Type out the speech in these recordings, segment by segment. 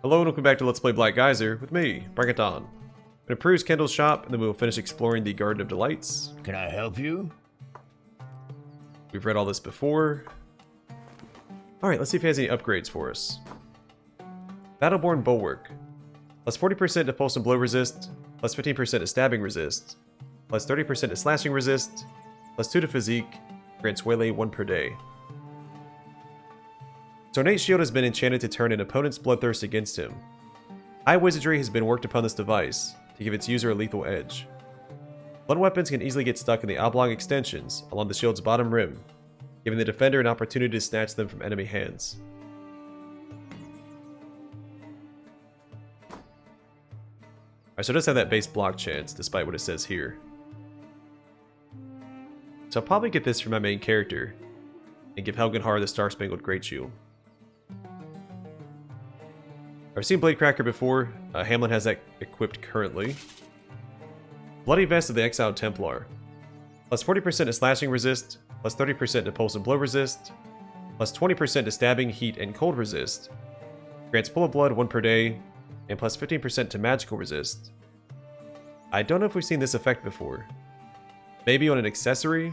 Hello and welcome back to Let's Play Black Geyser with me, Bring It On. I'm gonna peruse Kendall's shop and then we will finish exploring the Garden of Delights. Can I help you? We've read all this before. Alright, let's see if he has any upgrades for us. Battleborn Bulwark. Plus 40% to pulse and blow resist, plus 15% to stabbing resist, plus 30% to slashing resist, plus 2 to physique, grants waylay 1 per day. His ornate shield has been enchanted to turn an opponent's bloodthirst against him. High wizardry has been worked upon this device to give its user a lethal edge. Blunt weapons can easily get stuck in the oblong extensions along the shield's bottom rim, giving the defender an opportunity to snatch them from enemy hands. Alright, so it does have that base block chance, despite what it says here. So I'll probably get this for my main character, and give Helgenhar the Star-Spangled Great Shield. I've seen Bladecracker before. Hamlin has that equipped currently. Bloody Vest of the Exiled Templar. Plus 40% to slashing resist, plus 30% to pulse and blow resist, plus 20% to stabbing, heat, and cold resist. Grants Pool of Blood 1 per day, and plus 15% to magical resist. I don't know if we've seen this effect before. Maybe on an accessory,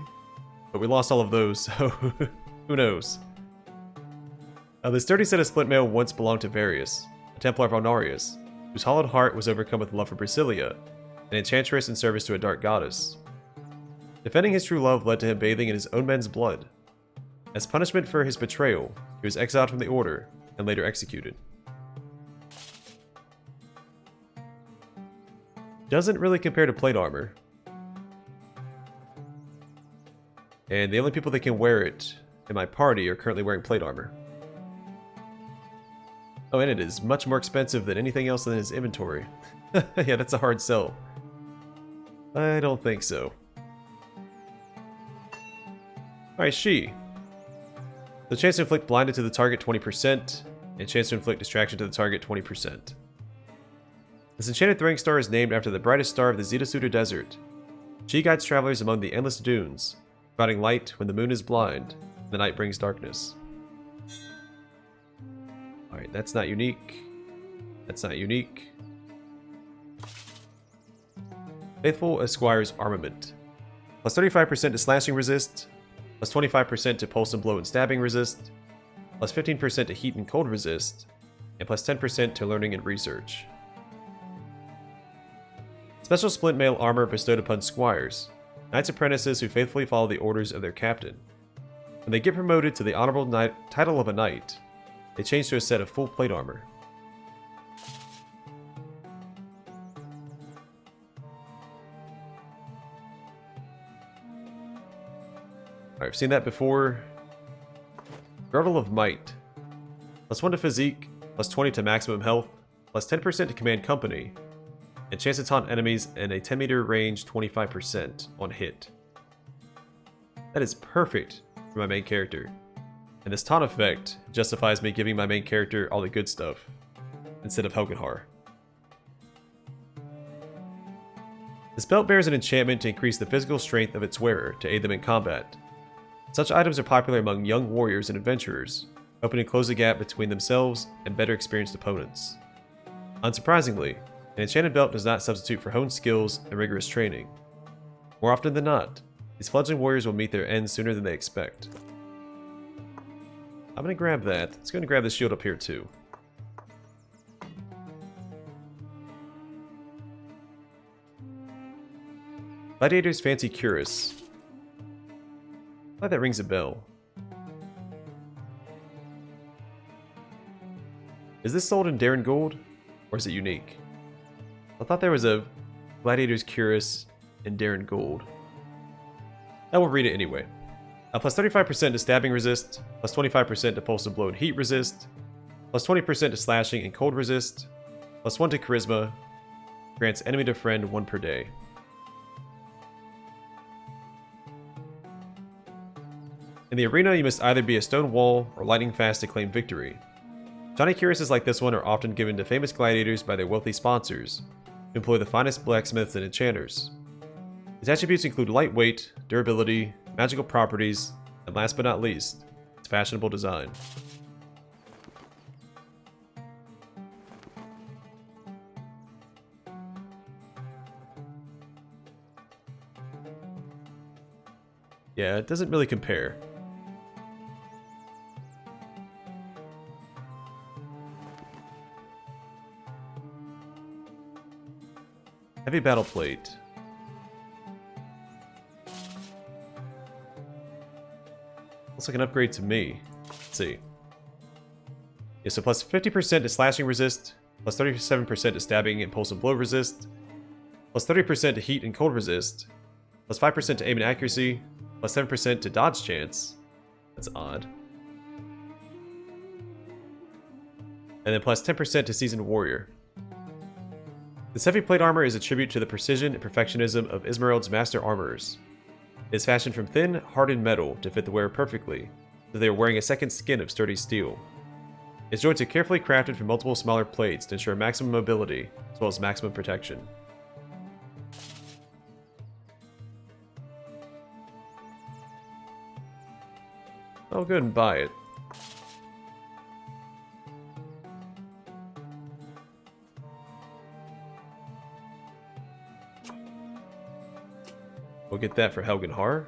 but we lost all of those, so who knows. This sturdy set of splint mail once belonged to Varius, a Templar of Alnarius, whose hollowed heart was overcome with love for Brasilia, an enchantress in service to a dark goddess. Defending his true love led to him bathing in his own men's blood. As punishment for his betrayal, he was exiled from the Order and later executed. Doesn't really compare to plate armor. And the only people that can wear it in my party are currently wearing plate armor. Oh, and it is much more expensive than anything else in his inventory. Yeah, that's a hard sell. I don't think so. Alright, she. The chance to inflict blinded to the target 20%, and chance to inflict distraction to the target 20%. This enchanted throwing star is named after the brightest star of the Zeta Desert. She guides travelers among the endless dunes, providing light when the moon is blind, and the night brings darkness. Alright, that's not unique. That's not unique. Faithful Esquire's Armament. Plus 35% to slashing resist, plus 25% to pulse and blow and stabbing resist, plus 15% to heat and cold resist, and plus 10% to learning and research. Special splint mail armor bestowed upon squires, knights apprentices who faithfully follow the orders of their captain. When they get promoted to the honorable title of a knight, they change to a set of full plate armor. Alright, I've seen that before. Girdle of Might. Plus 1 to physique, plus 20 to maximum health, plus 10% to command company, and chance to taunt enemies in a 10 meter range 25% on hit. That is perfect for my main character. And this taunt effect justifies me giving my main character all the good stuff, instead of Helgenhar. This belt bears an enchantment to increase the physical strength of its wearer to aid them in combat. Such items are popular among young warriors and adventurers, hoping to close the gap between themselves and better experienced opponents. Unsurprisingly, an enchanted belt does not substitute for honed skills and rigorous training. More often than not, these fledgling warriors will meet their ends sooner than they expect. I'm going to grab that. Let's go and grab this shield up here too. Gladiator's Fancy Cuirass. I thought that rings a bell. Is this sold in Darren Gold, or is it unique? I thought there was a Gladiator's Cuirass in Darren Gold. I will read it anyway. Plus 35% to stabbing resist, plus 25% to pulse and blow and heat resist, plus 20% to slashing and cold resist, plus 1 to charisma, grants enemy to friend 1 per day. In the arena, you must either be a stone wall or lightning fast to claim victory. Shiny cuirasses like this one are often given to famous gladiators by their wealthy sponsors, who employ the finest blacksmiths and enchanters. Its attributes include lightweight, durability, magical properties, and last but not least, its fashionable design. Yeah, it doesn't really compare. Heavy battle plate. Looks like an upgrade to me. Let's see. Yeah, so plus 50% to slashing resist, plus 37% to stabbing and pulse and blow resist, plus 30% to heat and cold resist, plus 5% to aim and accuracy, plus 7% to dodge chance. That's odd. And then plus 10% to seasoned warrior. This heavy plate armor is a tribute to the precision and perfectionism of Isilmerald's master armorers. It is fashioned from thin, hardened metal to fit the wearer perfectly, so they are wearing a second skin of sturdy steel. Its joints are carefully crafted from multiple smaller plates to ensure maximum mobility, as well as maximum protection. I'll go ahead and buy it. We'll get that for Helgen Har.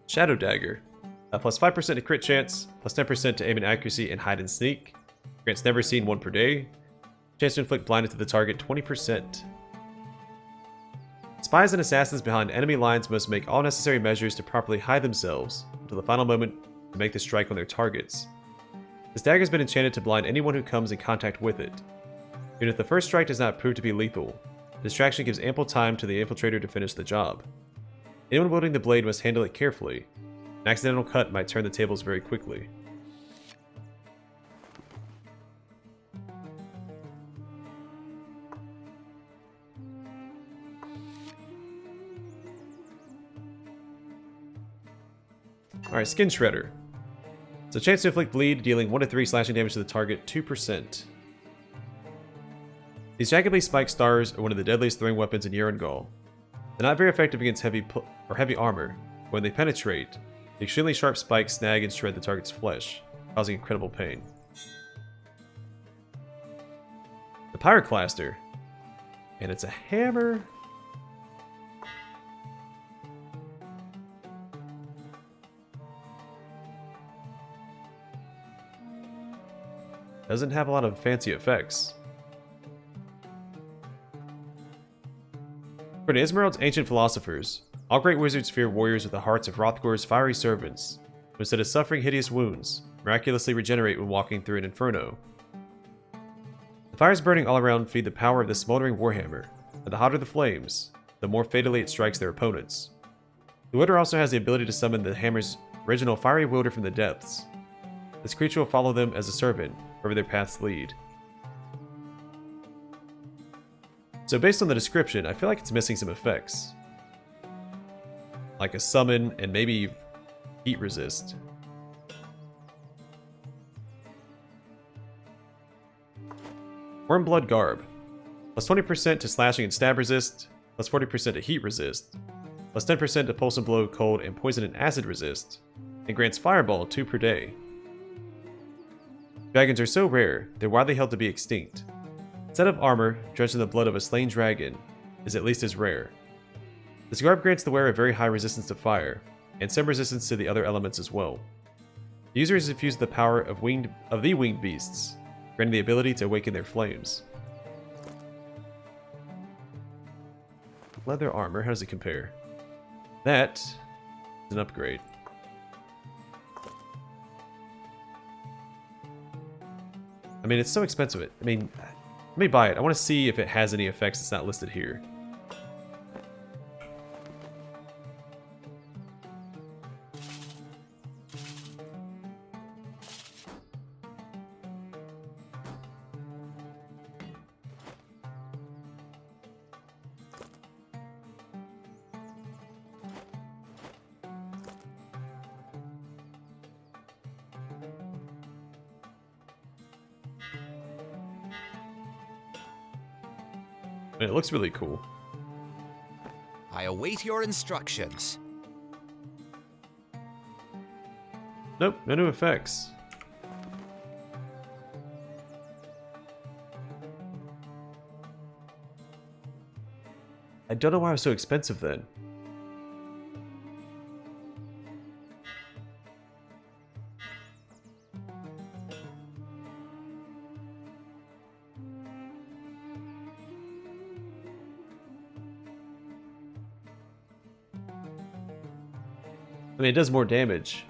Shadow Dagger. Plus 5% to crit chance, plus 10% to aim and accuracy and hide and sneak. Grants never seen 1 per day. Chance to inflict blindness to the target 20%. Spies and assassins behind enemy lines must make all necessary measures to properly hide themselves until the final moment to make the strike on their targets. This dagger has been enchanted to blind anyone who comes in contact with it. Even if the first strike does not prove to be lethal, distraction gives ample time to the infiltrator to finish the job. Anyone wielding the blade must handle it carefully. An accidental cut might turn the tables very quickly. Alright, Skin Shredder. So chance to inflict bleed, dealing 1 to 3 slashing damage to the target, 2%. These jaggedly spiked stars are one of the deadliest throwing weapons in Erangel. They're not very effective against heavy armor, but when they penetrate, the extremely sharp spikes snag and shred the target's flesh, causing incredible pain. The Pyroclaster. And it's a hammer. Doesn't have a lot of fancy effects. According to Isilmerald's ancient philosophers, all great wizards fear warriors with the hearts of Hrothgor's fiery servants, who instead of suffering hideous wounds, miraculously regenerate when walking through an inferno. The fires burning all around feed the power of the smoldering warhammer, and the hotter the flames, the more fatally it strikes their opponents. The wielder also has the ability to summon the hammer's original fiery wielder from the depths. This creature will follow them as a servant, wherever their paths lead. So based on the description, I feel like it's missing some effects. Like a summon and maybe heat resist. Wormblood Garb. Plus 20% to slashing and stab resist, plus 40% to heat resist, plus 10% to pulse and blow, cold, and poison and acid resist, and grants fireball 2 per day. Dragons are so rare, they're widely held to be extinct. A set of armor, drenched in the blood of a slain dragon, is at least as rare. This garb grants the wearer very high resistance to fire, and some resistance to the other elements as well. The user is infused with the power of the winged beasts, granting the ability to awaken their flames. Leather armor, how does it compare? That is an upgrade. I mean, it's so expensive. I mean, let me buy it. I want to see if it has any effects that's not listed here. It looks really cool. I await your instructions. Nope, no new effects. I don't know why it was so expensive then. I mean, it does more damage.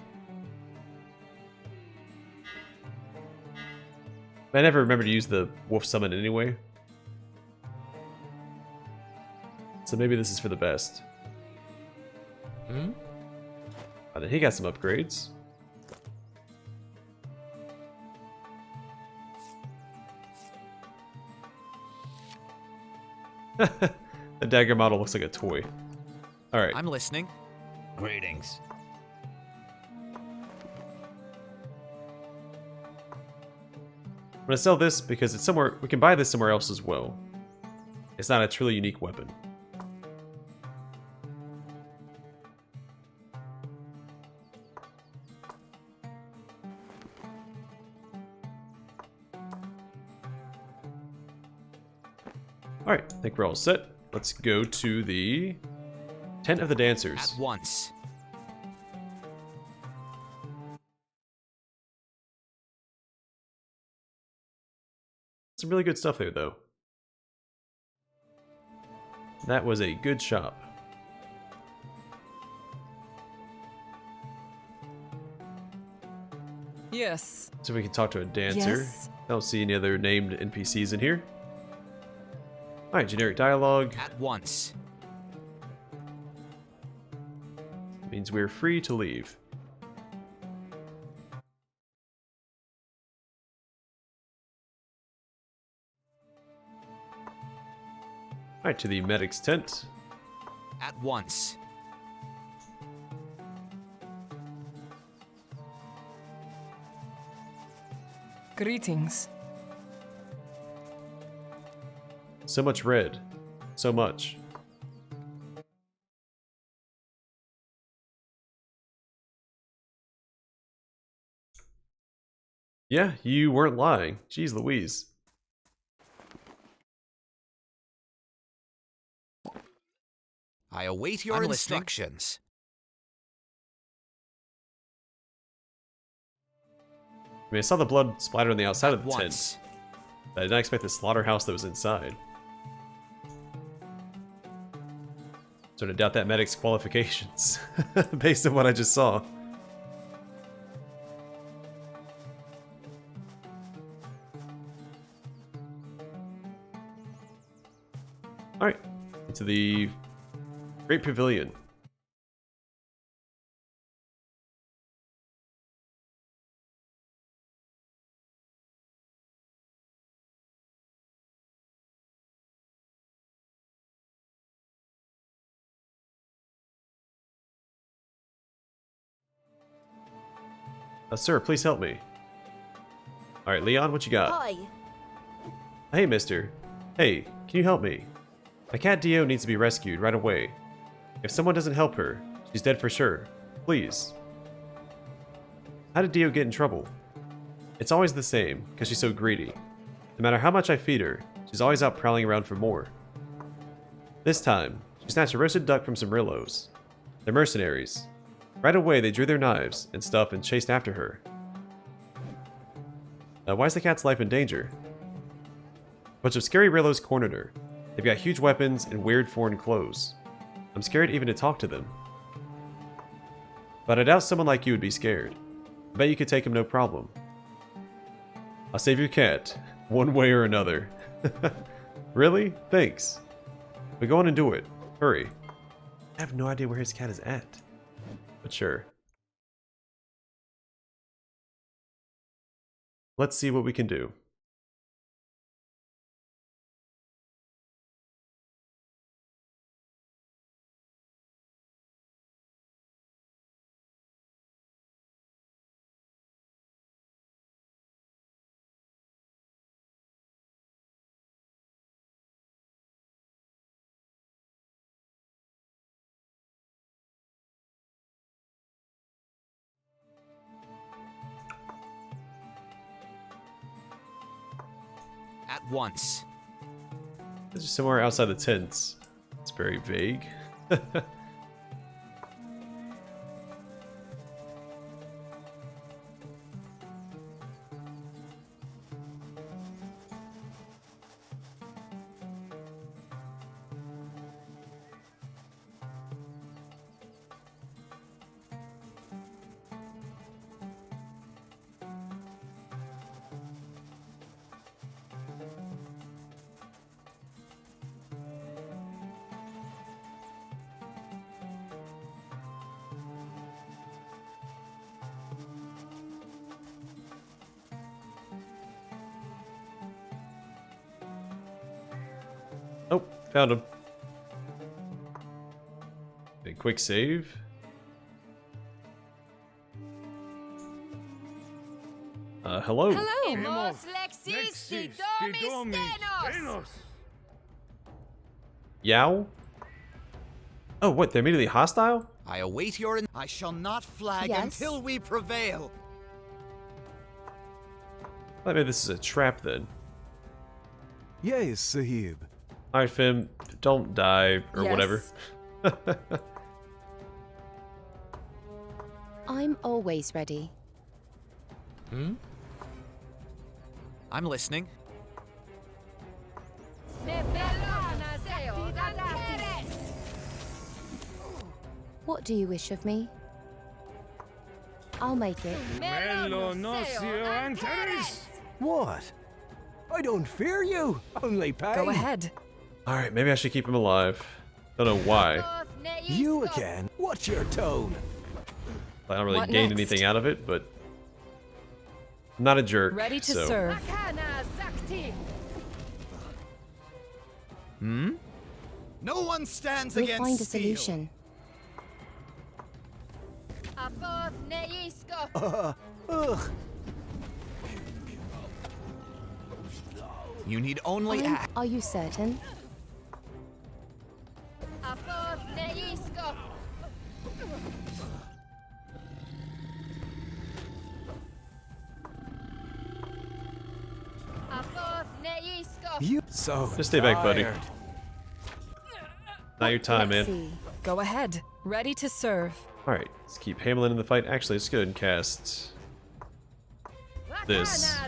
I never remember to use the wolf summon anyway. So maybe this is for the best. Hmm? Oh, then he got some upgrades. The dagger model looks like a toy. Alright. I'm listening. Greetings. I'm gonna sell this because it's somewhere. We can buy this somewhere else as well. It's not a truly unique weapon. Alright, I think we're all set. Let's go to the Tent of the Dancers. At once. Some really good stuff there, though. That was a good shop. Yes. So we can talk to a dancer. Yes. I don't see any other named NPCs in here. Alright, generic dialogue. At once. Means we're free to leave. Alright, to the medic's tent. At once. Greetings. So much red. So much. Yeah, you weren't lying. Jeez Louise. I await your instructions. I mean, I saw the blood splatter on the outside of the Once. tent. But I did not expect the slaughterhouse that was inside. Sort of doubt that medic's qualifications, based on what I just saw. Alright, into the Great Pavilion. Sir, please help me. Alright, Leon, what you got? Hi. Hey, mister. Hey, can you help me? My cat Dio needs to be rescued right away. If someone doesn't help her, she's dead for sure. Please. How did Dio get in trouble? It's always the same, because she's so greedy. No matter how much I feed her, she's always out prowling around for more. This time, she snatched a roasted duck from some Rillows. They're mercenaries. Right away, they drew their knives and stuff and chased after her. Why is the cat's life in danger? A bunch of scary Rillows cornered her. They've got huge weapons and weird foreign clothes. I'm scared even to talk to them. But I doubt someone like you would be scared. I bet you could take him no problem. I'll save your cat, one way or another. Really? Thanks. But go on and do it. Hurry. I have no idea where his cat is at. But sure. Let's see what we can do. once. It's just somewhere outside the tents. It's very vague. Oh, found him. A quick save. Hello. Hemos lexisti domis denos. Yow? Oh, what? They're immediately hostile? I await your I shall not flag Yes. until we prevail. I thought maybe this is a trap then. Yes, Sahib. Alright, Fim, don't die or Yes. whatever. I'm always ready. I'm listening. What do you wish of me? I'll make it. What? I don't fear you, only pain. Go ahead. Alright, maybe I should keep him alive. Don't know why. You again? What's your tone? I don't really What gain next? anything out of it, but I'm not a jerk. Ready to so. serve. No one stands We'll against find a steel. solution. Ugh. You need only act. Are you certain? You so Just stay back, buddy. tired. Not your time, Let's man. see. Go ahead. Ready to serve. Alright, let's keep Hamelin in the fight. Actually, let's go ahead and cast this.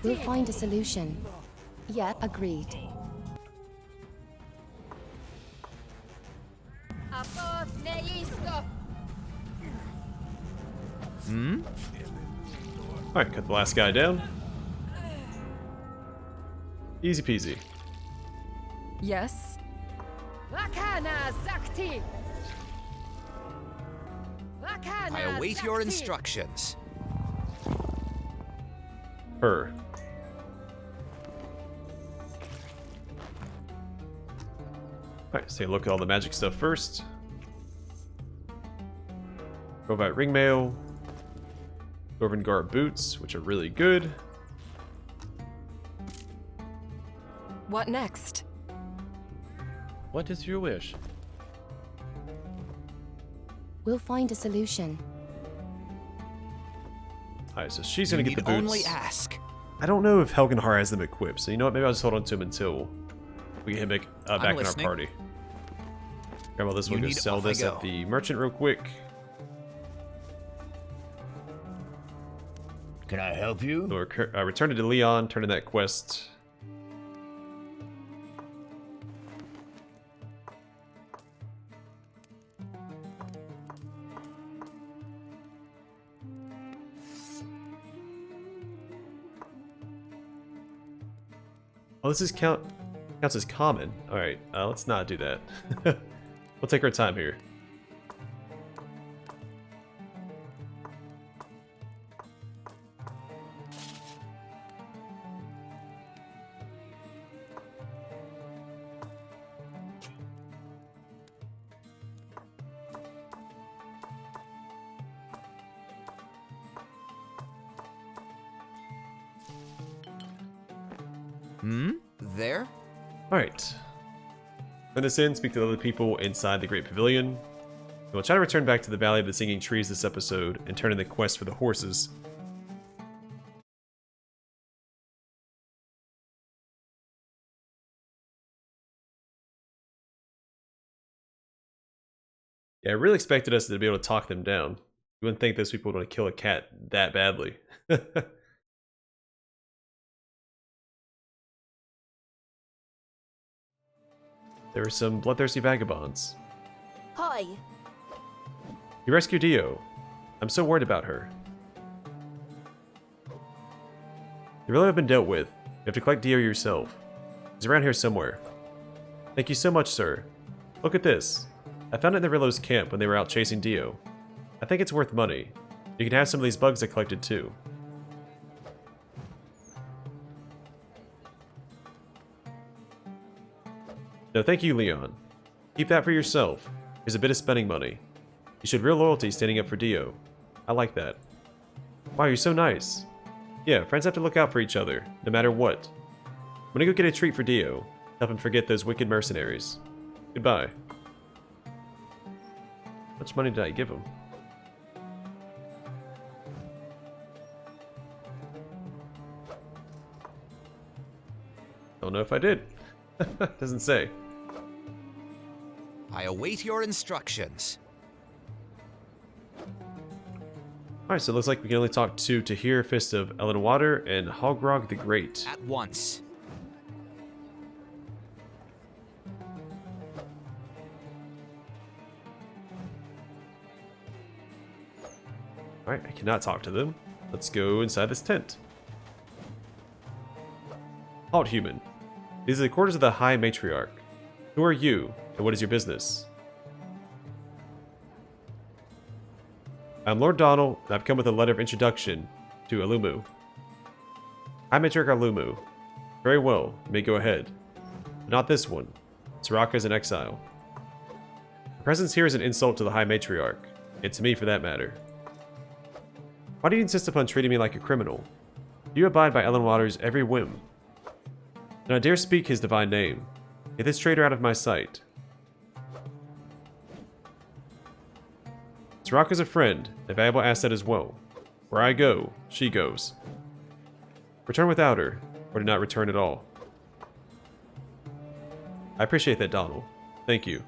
We'll find a solution. Yeah, agreed. Alright, cut the last guy down. Easy peasy. Yes. I await your instructions. Her. Alright, let's take a look at all the magic stuff first. Robot ring mail. Dwarven Guard boots, which are really good. What next? What is your wish? We'll find a solution. Alright, so she's You gonna need get the boots. only ask. I don't know if Helgenhar has them equipped, so you know what? Maybe I'll just hold on to him until we get him back in our listening. party. Grab all this, we'll You go need sell off I this at go. the merchant real quick. Can I help you? We'll return it to Leon, turn in that quest. Oh, this is counts as common. Alright, let's not do that. We'll take our time here. There? Alright. Send us in, speak to the other people inside the Great Pavilion. We'll try to return back to the Valley of the Singing Trees this episode and turn in the quest for the horses. Yeah, I really expected us to be able to talk them down. You wouldn't think those people would want to kill a cat that badly. There were some bloodthirsty vagabonds. Hi. You rescued Dio. I'm so worried about her. You really have been dealt with. You have to collect Dio yourself. He's around here somewhere. Thank you so much, sir. Look at this. I found it in the Rillow's camp when they were out chasing Dio. I think it's worth money. You can have some of these bugs I collected too. No, thank you, Leon. Keep that for yourself. Here's a bit of spending money. You showed real loyalty standing up for Dio. I like that. Wow, you're so nice. Yeah, friends have to look out for each other, no matter what. I'm gonna go get a treat for Dio. Help him forget those wicked mercenaries. Goodbye. How much money did I give him? Don't know if I did. Doesn't say. I await your instructions. Alright, so it looks like we can only talk to Tahir, Fist of Ellen Water, and Hogrog the Great. At once. Alright, I cannot talk to them. Let's go inside this tent. Halt, human. These are the quarters of the High Matriarch. Who are you, and what is your business? I'm Lord Donald, and I've come with a letter of introduction to Alumu. High Matriarch Alumu. Very well, you may go ahead. But not this one. Soraka is in exile. Your presence here is an insult to the High Matriarch, and to me for that matter. Why do you insist upon treating me like a criminal? Do you abide by Ellen Water's every whim? And I dare speak his divine name. Get this traitor out of my sight. Soraka's a friend, a valuable asset as well. Where I go, she goes. Return without her, or do not return at all. I appreciate that, Donald. Thank you.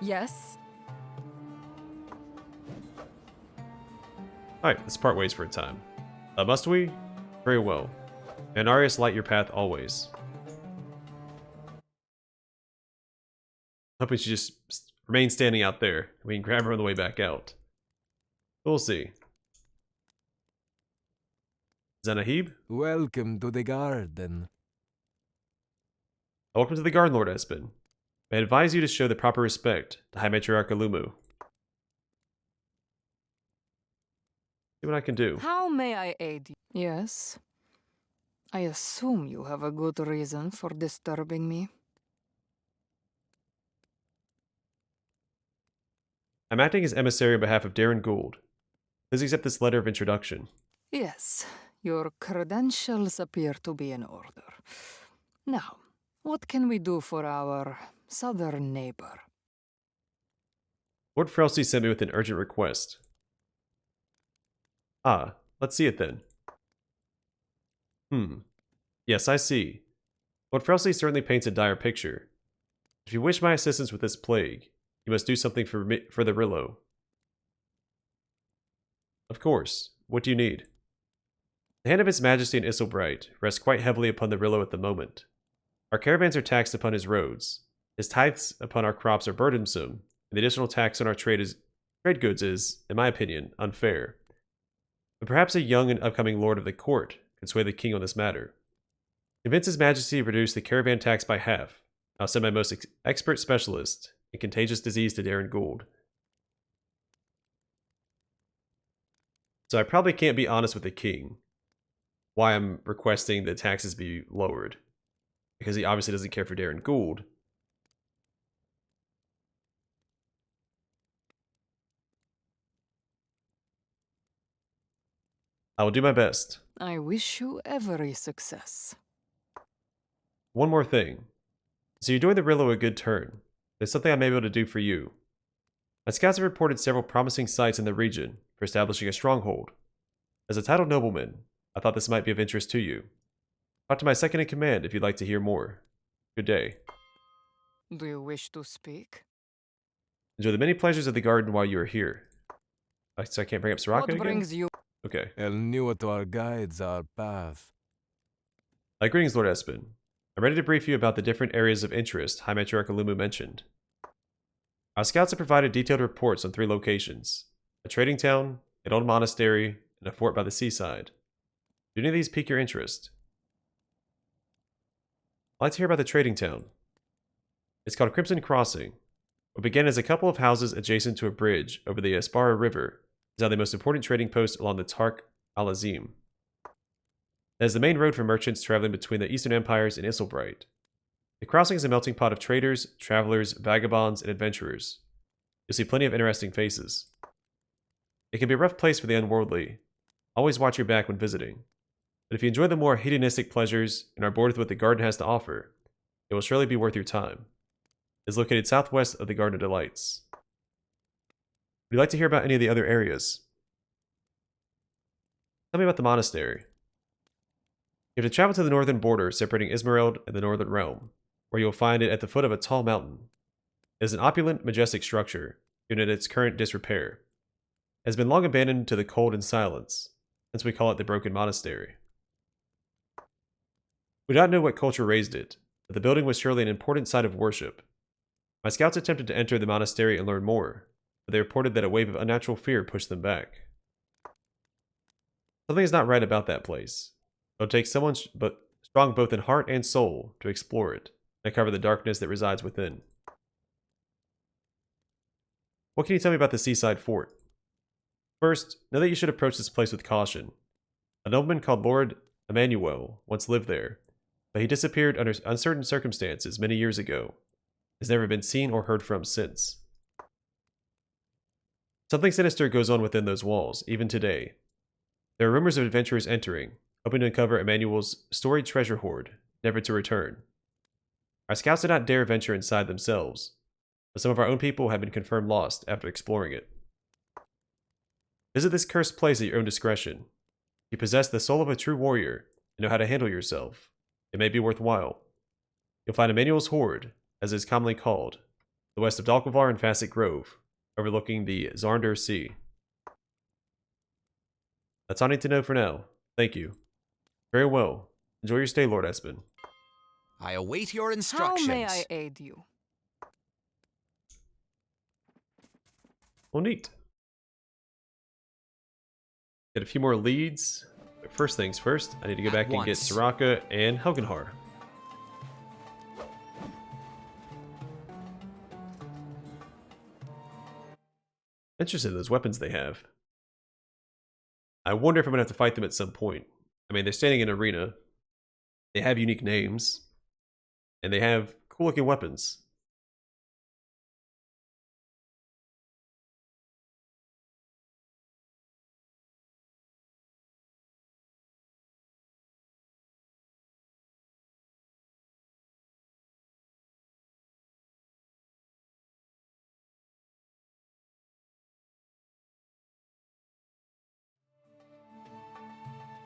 Yes? Alright, let's part ways for a time. Must we? Very well. And Arius, light your path always. Hoping she just remains standing out there. We can grab her on the way back out. We'll see. Zanahib? Welcome to the garden. Welcome to the Garden Lord, Espen. I advise you to show the proper respect to High Matriarch Alumu. See what I can do. How may I aid you? Yes. I assume you have a good reason for disturbing me. I'm acting as emissary on behalf of Darren Gould. Please accept this letter of introduction. Yes, your credentials appear to be in order. Now, what can we do for our southern neighbor? Lord Frelsey sent me with an urgent request. Ah, let's see it then. Yes, I see. Lord Frelsey certainly paints a dire picture. If you wish my assistance with this plague, you must do something for the Rillow. Of course. What do you need? The hand of His Majesty in Isilbright rests quite heavily upon the Rillow at the moment. Our caravans are taxed upon his roads. His tithes upon our crops are burdensome, and the additional tax on our trade goods is, in my opinion, unfair. But perhaps a young and upcoming lord of the court can sway the king on this matter. Convince His Majesty to reduce the caravan tax by half. I'll send my most expert specialist in contagious disease to Darren Gould. So I probably can't be honest with the king why I'm requesting the taxes be lowered. Because he obviously doesn't care for Darren Gould. I will do my best. I wish you every success. One more thing. So you're doing the Rillow a good turn. There's something I may be able to do for you. My scouts have reported several promising sites in the region for establishing a stronghold. As a titled nobleman, I thought this might be of interest to you. Talk to my second in command if you'd like to hear more. Good day. Do you wish to speak? Enjoy the many pleasures of the garden while you are here. So I can't bring up Soraka What again? brings you? Okay. El Nuator guides our path. Greetings, Lord Espen. I'm ready to brief you about the different areas of interest High Matriarch Lumu mentioned. Our scouts have provided detailed reports on 3 locations: a trading town, an old monastery, and a fort by the seaside. Do any of these pique your interest? I'd like to hear about the trading town. It's called Crimson Crossing. What began as a couple of houses adjacent to a bridge over the Aspara River is now the most important trading post along the Tark al-Azim. It is the main road for merchants traveling between the Eastern Empires and Isilbright. The crossing is a melting pot of traders, travelers, vagabonds, and adventurers. You'll see plenty of interesting faces. It can be a rough place for the unworldly. Always watch your back when visiting. But if you enjoy the more hedonistic pleasures and are bored with what the garden has to offer, it will surely be worth your time. It is located southwest of the Garden of Delights. Would you like to hear about any of the other areas? Tell me about the monastery. You have to travel to the northern border separating Isilmerald and the Northern Realm, where you will find it at the foot of a tall mountain. It is an opulent, majestic structure, even in its current disrepair. It has been long abandoned to the cold and silence, hence we call it the Broken Monastery. We do not know what culture raised it, but the building was surely an important site of worship. My scouts attempted to enter the monastery and learn more, but they reported that a wave of unnatural fear pushed them back. Something is not right about that place. It will take someone strong both in heart and soul to explore it and uncover the darkness that resides within. What can you tell me about the seaside fort? First, know that you should approach this place with caution. A nobleman called Lord Emmanuel once lived there, but he disappeared under uncertain circumstances many years ago. Has never been seen or heard from since. Something sinister goes on within those walls, even today. There are rumors of adventurers entering, hoping to uncover Emmanuel's storied treasure hoard, never to return. Our scouts did not dare venture inside themselves, but some of our own people have been confirmed lost after exploring it. Visit this cursed place at your own discretion. If you possess the soul of a true warrior and know how to handle yourself, it may be worthwhile. You'll find Emmanuel's hoard, as it is commonly called, the west of Dalkovar and Facet Grove, overlooking the Zarndor Sea. That's all I need to know for now. Thank you. Very well. Enjoy your stay, Lord Espen. I await your How instructions. may I aid you? Well, neat. Get a few more leads. But first things first, I need to go back and get once. Soraka and Helgenhar. Interesting, those weapons they have. I wonder if I'm going to have to fight them at some point. I mean, they're standing in an arena. They have unique names. And they have cool looking weapons.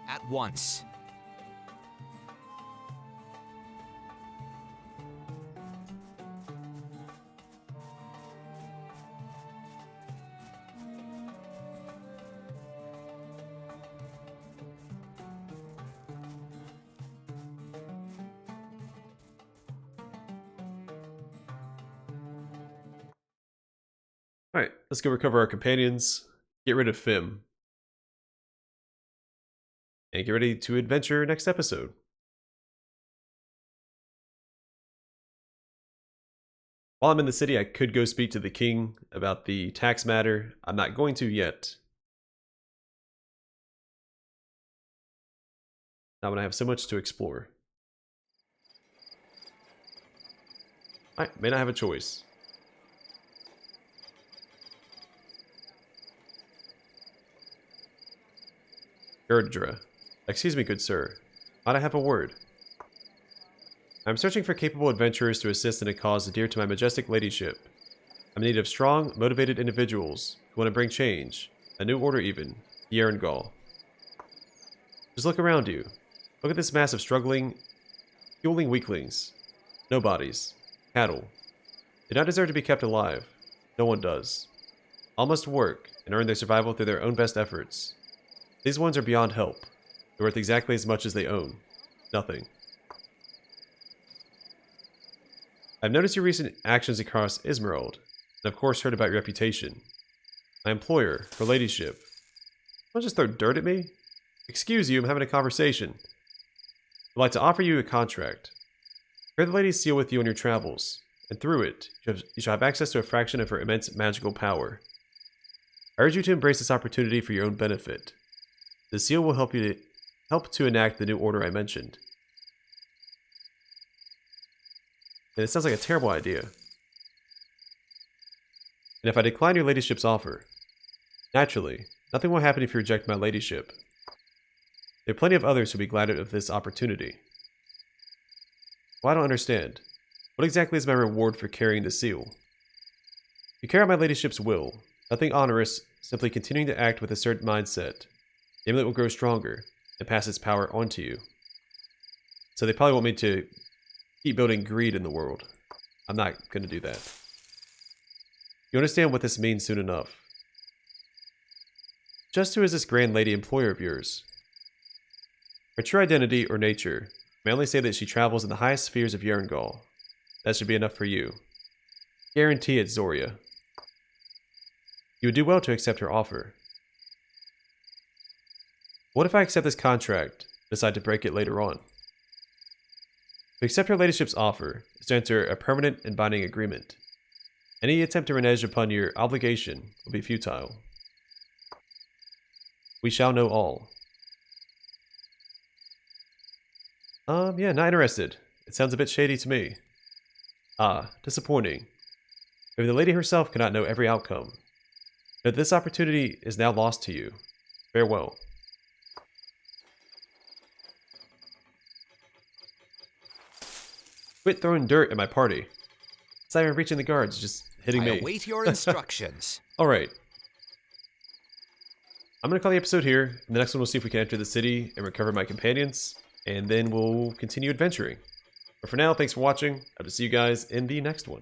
At once. Alright, let's go recover our companions. Get rid of Fim. And get ready to adventure next episode. While I'm in the city, I could go speak to the king about the tax matter. I'm not going to yet. Not when I have so much to explore. I may not have a choice. Gerdra. Excuse me, good sir. Might I have a word? I'm searching for capable adventurers to assist in a cause dear to my majestic ladyship. I'm in need of strong, motivated individuals who want to bring change, a new order even, to Yerangol. Just look around you. Look at this mass of struggling, fueling weaklings, nobodies, cattle, do not deserve to be kept alive. No one does. All must work and earn their survival through their own best efforts. These ones are beyond help. They're worth exactly as much as they own. Nothing. I've noticed your recent actions across Isilmerald, and of course heard about your reputation. My employer, her ladyship. Don't just throw dirt at me? Excuse you, I'm having a conversation. I'd like to offer you a contract. Bear the lady's seal with you on your travels, and through it, you shall have access to a fraction of her immense magical power. I urge you to embrace this opportunity for your own benefit. The seal will help to enact the new order I mentioned. And it sounds like a terrible idea. And if I decline your ladyship's offer, naturally, nothing will happen if you reject my ladyship. There are plenty of others who will be glad of this opportunity. Well, I don't understand. What exactly is my reward for carrying the seal? You carry out my ladyship's will. Nothing onerous, simply continuing to act with a certain mindset. The amulet will grow stronger and pass its power on to you. So they probably want me to keep building greed in the world. I'm not going to do that. You understand what this means soon enough. Just who is this grand lady employer of yours? Her true identity or nature, may only say that she travels in the highest spheres of Yerngol. That should be enough for you. Guarantee it, Zoria. You would do well to accept her offer. What if I accept this contract, decide to break it later on? To accept her ladyship's offer is to enter a permanent and binding agreement. Any attempt to renege upon your obligation will be futile. We shall know all. Yeah, not interested. It sounds a bit shady to me. Ah, disappointing. Maybe the lady herself cannot know every outcome. But this opportunity is now lost to you. Farewell. Quit throwing dirt at my party. It's not even reaching the guards, just hitting me. I await your instructions. Alright. I'm going to call the episode here. In the next one, we'll see if we can enter the city and recover my companions. And then we'll continue adventuring. But for now, thanks for watching. I hope to see you guys in the next one.